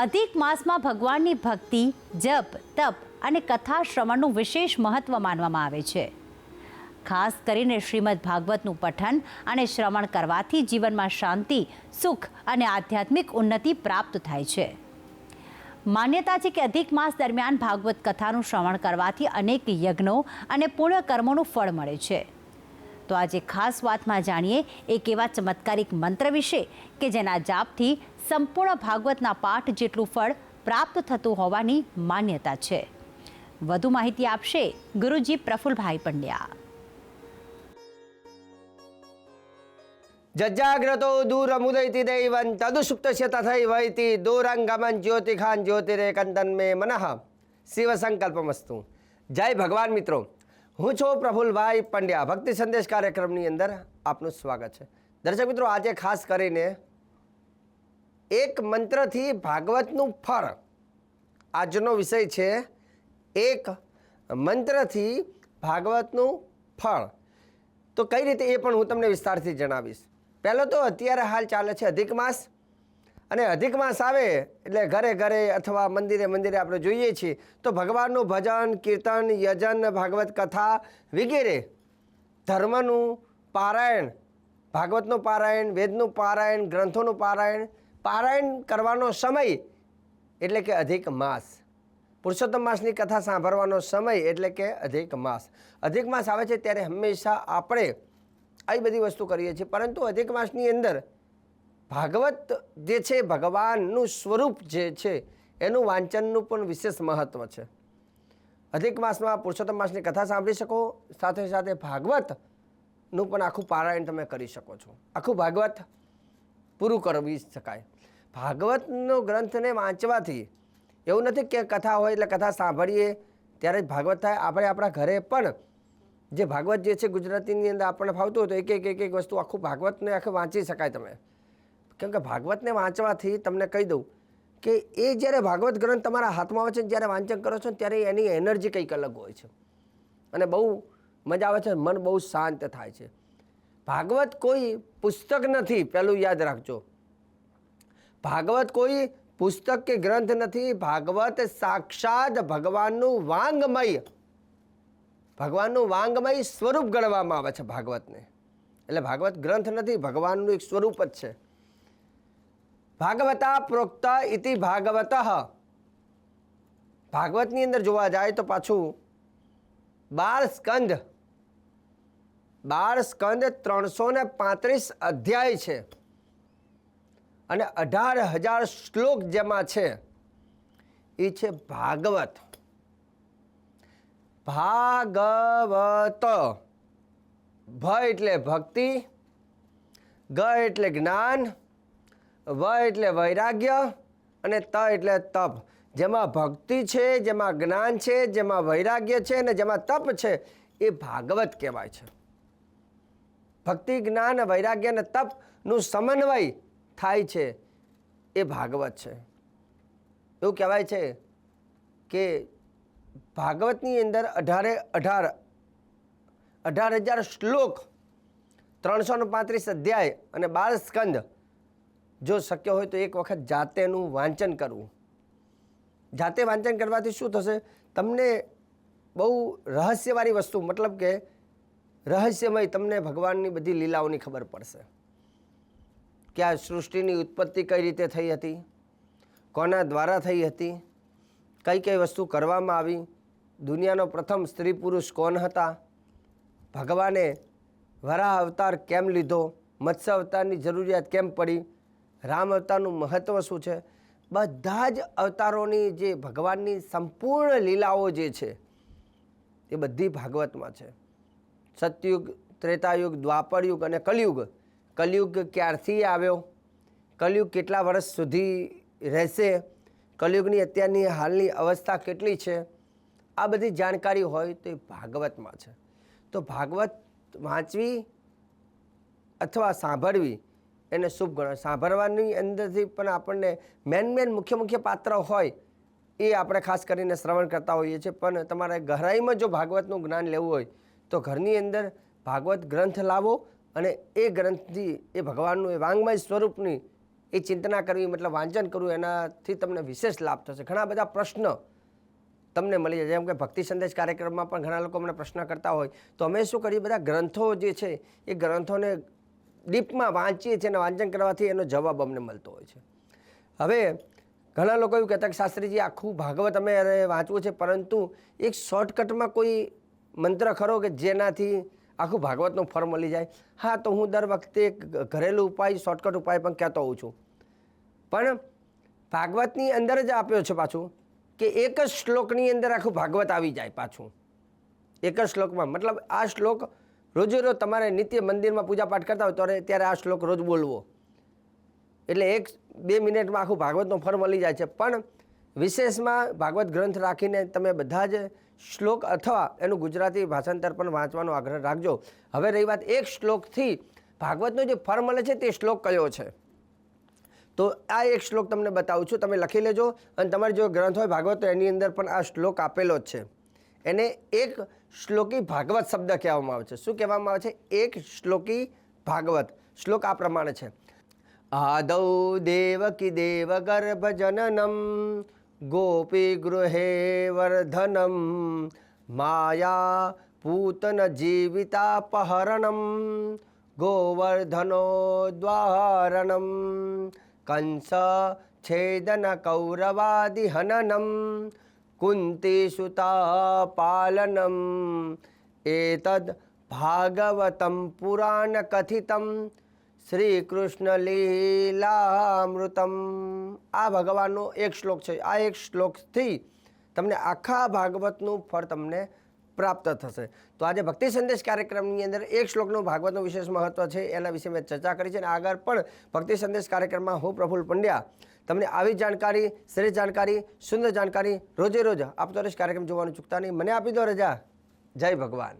અધિક માસમાં ભગવાનની ભક્તિ, જપ, તપ અને કથા શ્રવણનું વિશેષ મહત્વ માનવામાં આવે છે. ખાસ કરીને શ્રીમદ ભાગવતનું પઠન અને શ્રવણ કરવાથી જીવનમાં શાંતિ, સુખ અને આધ્યાત્મિક ઉન્નતિ પ્રાપ્ત થાય છે. માન્યતા છે કે અધિક માસ દરમિયાન ભાગવત કથાનું શ્રવણ કરવાથી અનેક યજ્ઞો અને પુણ્ય કર્મોનું ફળ મળે છે. તો આજે ખાસ વાતમાં જાણીએ એક એવા ચમત્કારિક મંત્ર વિશે કે જેના જાપથી સંપૂર્ણ ભાગવતના પાઠ જેટલું ફળ પ્રાપ્ત થતું હોવાની માન્યતા છે. વધુ માહિતી આપશે ગુરુજી પ્રફુલભાઈ પંડ્યા. જજાગ્રતો દૂરમુદૈતિ દૈવં તદુસુપ્તસ્ય તથૈવૈતિ દૂરંગમં જ્યોતિખાન જ્યોતિરેકંદન મે મનઃ શિવ સંકલ્પમસ્તુ. જય ભગવાન મિત્રો, હું છું પ્રફુલભાઈ પંડ્યા. ભક્તિ સંદેશ કાર્યક્રમની અંદર આપનું સ્વાગત છે. દર્શક મિત્રો, આજે ખાસ કરીને એક મંત્રથી ભાગવતનું ફળ, આજનો વિષય છે એક મંત્રથી ભાગવતનું ફળ. તો કઈ રીતે એ પણ હું તમને વિસ્તારથી જણાવીશ. પહેલો તો અત્યારે હાલ ચાલે છે અધિક માસ, અને અધિક માસ આવે એટલે ઘરે ઘરે અથવા મંદિરે મંદિરે આપણે જોઈએ છીએ તો ભગવાનનું ભજન, કીર્તન, યજન, ભાગવત કથા વગેરે ધર્મનું પારાયણ, ભાગવતનું પારાયણ, વેદનું પારાયણ, ગ્રંથોનું પારાયણ કરવાનો સમય એટલે કે અધિક માસ. પુરુષોત્તમ માસની કથા સાંભળવાનો સમય એટલે કે અધિક માસ. અધિક માસ આવે છે ત્યારે હંમેશા આપણે આવી બધી વસ્તુ કરીએ છીએ, પરંતુ અધિક માસની અંદર ભાગવત જે છે, ભગવાનનું સ્વરૂપ જે છે એનું વાંચનનું પણ વિશેષ મહત્ત્વ છે. અધિક માસમાં પુરુષોત્તમ માસની કથા સાંભળી શકો, સાથે સાથે ભાગવતનું પણ આખું પારાયણ તમે કરી શકો છો. આખું ભાગવત પૂરું કરવી શકાય. ભાગવતનો ગ્રંથને વાંચવાથી એવું નથી કે કથા હોય એટલે કથા સાંભળીએ ત્યારે જ ભાગવત થાય. આપણે આપણા ઘરે પણ જે ભાગવત જે છે ગુજરાતીની અંદર આપણને ફાવતું હોય તો એક વસ્તુ આખું ભાગવતને આખું વાંચી શકાય તમે. કેમ કે ભાગવતને વાંચવાથી તમને કહી દઉં કે એ જ્યારે ભાગવત ગ્રંથ તમારા હાથમાં આવે છે, જ્યારે વાંચન કરો છો ત્યારે એની એનર્જી કંઈક અલગ હોય છે અને બહુ મજા આવે છે, મન બહુ શાંત થાય છે. ભાગવત કોઈ પુસ્તક નથી, પહેલું યાદ રાખજો. ભાગવત કોઈ પુસ્તક કે ગ્રંથ નથી. ભાગવત સાક્ષાત ભગવાનનું વાંગમય સ્વરૂપ ગણવામાં આવે છે ભાગવતને. એટલે ભાગવત ગ્રંથ નથી, ભગવાનનું એક સ્વરૂપ જ છે. ભાગવતા પ્રોક્ત ઇતિ ભાગવત. ભાગવતની અંદર જોવા જાય તો પાછું 12 સ્કંદ 335 અધ્યાય છે અને 18,000 શ્લોક જેમાં છે એ છે ભાગવત. ભાગવત, ભ એટલે ભક્તિ, ગ એટલે જ્ઞાન, વ એટલે વૈરાગ્ય અને ત એટલે તપ. જેમાં ભક્તિ છે, જેમાં જ્ઞાન છે, જેમાં વૈરાગ્ય છે અને જેમાં તપ છે એ ભાગવત કહેવાય છે. ભક્તિ, જ્ઞાન, વૈરાગ્ય અને તપનું સમન્વય થાય છે એ ભાગવત છે. એવું કહેવાય છે કે ભાગવતની અંદર 18,000 શ્લોક, 335 અધ્યાય અને 12 સ્કંદ. જો શક્ય હોય તો એક વખત જાતેનું વાંચન કરવું. જાતે વાંચન કરવાથી શું થશે, તમને બહુ રહસ્યવાળી વસ્તુ, મતલબ કે રહસ્યમય તમને ભગવાનની બધી લીલાઓની ખબર પડશે કે આ સૃષ્ટિની ઉત્પત્તિ કઈ રીતે થઈ હતી, કોના દ્વારા થઈ હતી, કઈ કઈ વસ્તુ કરવામાં આવી, દુનિયાનો પ્રથમ સ્ત્રી પુરુષ કોણ હતા, ભગવાને વરાહ અવતાર કેમ લીધો, મત્સ્ય અવતારની જરૂરિયાત કેમ પડી, રામ અવતારનું મહત્ત્વ શું છે. બધા જ અવતારોની જે ભગવાનની સંપૂર્ણ લીલાઓ જે છે એ બધી ભાગવતમાં છે. સતયુગ, ત્રેતાયુગ, દ્વાપરયુગ અને કલયુગ. કલયુગ ક્યારથી આવ્યો, કલયુગ કેટલા વર્ષ સુધી રહેશે, કલયુગની અત્યારની હાલની અવસ્થા કેટલી છે, આ બધી જાણકારી હોય તો એ ભાગવતમાં છે. તો ભાગવત વાંચવી અથવા સાંભળવી એને શુભ ગણાય. સાંભળવાની અંદરથી પણ આપણને મેન મુખ્ય પાત્ર હોય એ આપણે ખાસ કરીને શ્રવણ કરતા હોઈએ છીએ. પણ તમારે ગહરાઈમાં જો ભાગવતનું જ્ઞાન લેવું હોય તો ઘરની અંદર ભાગવત ગ્રંથ લાવો અને એ ગ્રંથથી એ ભગવાનનું એ વાંગમય સ્વરૂપની એ ચિંતના કરવી મતલબ વાંચન કરવું, એનાથી તમને વિશેષ લાભ થશે. ઘણા બધા પ્રશ્ન તમને મળી જાય. જેમ કે ભક્તિ સંદેશ કાર્યક્રમમાં પણ ઘણા લોકો અમને પ્રશ્ન કરતા હોય તો અમે શું કરીએ, બધા ગ્રંથો જે છે એ ગ્રંથોને ડીપમાં વાંચીએ છીએ અને વાંચન કરવાથી એનો જવાબ અમને મળતો હોય છે. હવે ઘણા લોકો એવું કહેતા કે શાસ્ત્રીજી આખું ભાગવત અમે વાંચવું છે, પરંતુ એક શોર્ટકટમાં કોઈ મંત્ર ખરો કે જેનાથી આખું ભાગવતનું ફળ મળી જાય? હા, તો હું દર વખતે એક ઘરેલું ઉપાય, શોર્ટકટ ઉપાય પણ કહેતો હોઉં છું, પણ ભાગવતની અંદર જ આપ્યો છે પાછું કે એક જ શ્લોકની અંદર આખું ભાગવત આવી જાય પાછું, એક જ શ્લોકમાં. મતલબ આ શ્લોક રોજે રોજ તમારે નિત્ય મંદિરમાં પૂજા પાઠ કરતા હોય ત્યારે આ શ્લોક રોજ બોલવો, એટલે 1-2 મિનિટમાં આખું ભાગવતનું ફળ મળી જાય છે. પણ વિશેષમાં ભાગવત ગ્રંથ રાખીને તમે બધા જ શ્લોક અથવા એનું ગુજરાતી ભાષાંતર પણ વાંચવાનો આગ્રહ રાખજો. હવે રહી વાત એક શ્લોકથી ભાગવતનું જે ફળ મળે છે તે શ્લોક કયો છે, તો આ એક શ્લોક તમને બતાવું છું, તમે લખી લેજો. અને તમારે જો ગ્રંથ હોય ભાગવત તો એની અંદર પણ આ શ્લોક આપેલો જ છે. એને એક શ્લોકી ભાગવત શબ્દ કહેવામાં આવે છે. શું કહેવામાં આવે છે? એક શ્લોકી ભાગવત. શ્લોક આ પ્રમાણે છે: આદૌ દેવકી દેવ ગર્ભ જનનમ ગોપી ગૃહે વર્ધનમ માયા પૂતન જીવિતાપહરણમ ગોવર્ધનો દ્વારણમ કંસ છેદન કૌરવાદિ હનનમ કુંતી સુતા પાલનમ એતદ ભાગવતમ પુરાણ કથિતમ શ્રી કૃષ્ણ લીલામૃતમ. આ ભગવાનનો એક શ્લોક છે. આ એક શ્લોકથી તમને આખા ભાગવતનું ફળ તમને પ્રાપ્ત થશે. તો આજે ભક્તિ સંદેશ કાર્યક્રમની અંદર એક શ્લોકનું ભાગવતનું વિશેષ મહત્વ છે, એના વિશે મેં ચર્ચા કરી છે. અને આગળ પણ ભક્તિ સંદેશ કાર્યક્રમમાં હું પ્રફુલ્લ પંડ્યા તમને આવી જાણકારી, શ્રેષ્ઠ જાણકારી, સુંદર જાણકારી રોજે રોજ આપતો રહીશ. કાર્યક્રમ જોવાનું ચૂકતા નહીં. મને આપી દો રજા. જય ભગવાન.